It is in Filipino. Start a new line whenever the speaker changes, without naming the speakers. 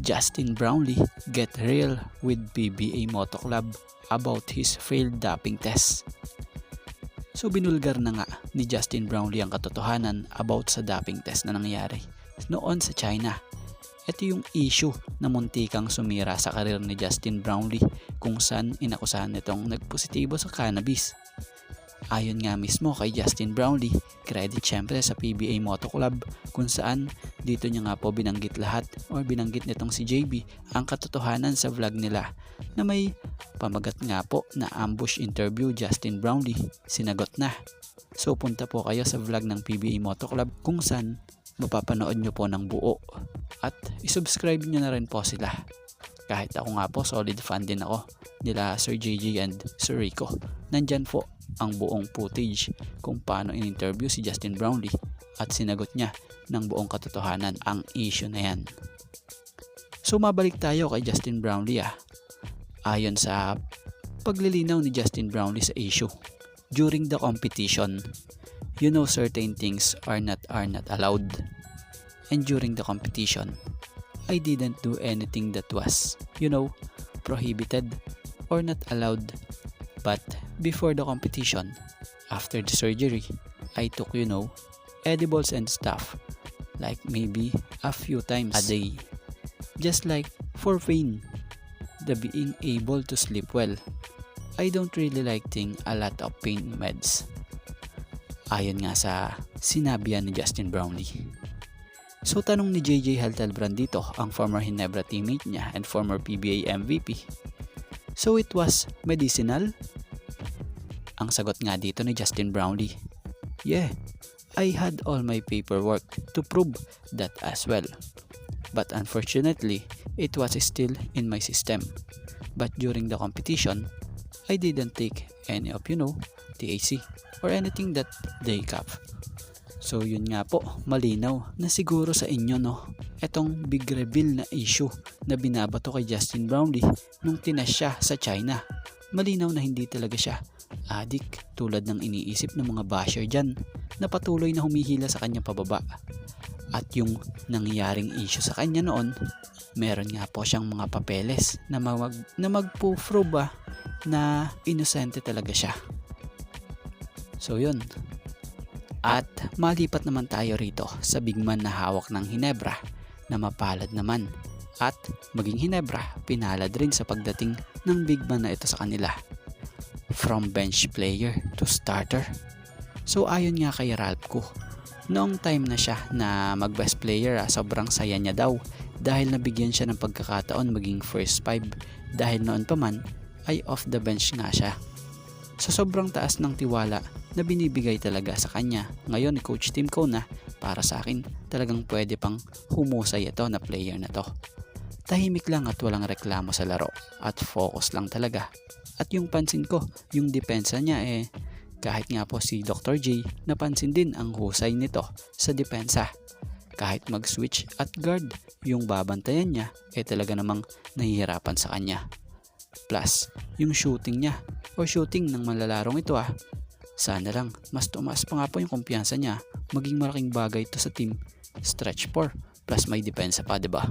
Justin Brownlee get real with PBA Moto Club about his failed doping test. So binulgar na nga ni Justin Brownlee ang katotohanan about sa doping test na nangyari noon sa China. Ito yung issue na muntikang sumira sa karir ni Justin Brownlee kung saan inakusahan nitong nagpositibo sa cannabis. Ayon nga mismo kay Justin Brownlee, credit syempre sa PBA Moto Club kung saan dito niya nga po binanggit lahat or binanggit nitong si JB ang katotohanan sa vlog nila na may pamagat nga po na ambush interview Justin Brownlee. Sinagot na. So punta po kayo sa vlog ng PBA Moto Club kung saan mapapanood nyo po ng buo at isubscribe nyo na rin po sila. Kahit ako nga po solid fan din ako nila Sir JJ and Sir Rico. Nandyan po ang buong footage kung paano in-interview si Justin Brownlee at sinagot niya ng buong katotohanan ang issue na yan. So mabalik tayo kay Justin Brownlee Ayon sa paglilinaw ni Justin Brownlee sa issue, during the competition, certain things are not allowed. And during the competition, I didn't do anything that was, prohibited or not allowed. But before the competition, after the surgery, I took, edibles and stuff, like maybe a few times a day. Just like for pain, the being able to sleep well. I don't really like taking a lot of pain meds. Ayon nga sa sinabi ni Justin Brownlee. So tanong ni JJ Haltalbran dito, ang former Ginebra teammate niya and former PBA MVP. So it was medicinal? Ang sagot nga dito ni Justin Brownlee, yeah, I had all my paperwork to prove that as well. But unfortunately, it was still in my system. But during the competition, I didn't take any of, THC or anything that they cap. So yun nga po, malinaw na siguro sa inyo etong big reveal na issue na binabato kay Justin Brownlee nung tinest siya sa China. Malinaw na hindi talaga siya addict tulad ng iniisip ng mga basher dyan na patuloy na humihila sa kanya pababa. At yung nangyaring issue sa kanya noon, meron nga po siyang mga papeles na magpo-prove na inosente talaga siya. So yun. At malipat naman tayo rito sa big man na hawak ng Ginebra na mapalad naman. At maging Ginebra, pinalad rin sa pagdating ng big man na ito sa kanila. From bench player to starter. So ayon nga kay Ralph, noong time na siya na mag best player sobrang saya niya daw dahil nabigyan siya ng pagkakataon maging first 5 dahil noon pa man ay off the bench nga siya. So sobrang taas ng tiwala na binibigay talaga sa kanya ngayon ni Coach Tim Cone para sa akin talagang pwede pang humusay ito na player na to. Tahimik lang at walang reklamo sa laro at focus lang talaga. At yung pansin ko, yung depensa niya kahit nga po si Dr. J, napansin din ang husay nito sa depensa. Kahit mag-switch at guard, yung babantayan niya talaga namang nahihirapan sa kanya. Plus, yung shooting niya o shooting ng malalarong ito sana lang mas tumaas pa nga po yung kumpiyansa niya, maging malaking bagay ito sa team. Stretch 4 plus may depensa pa, 'di ba?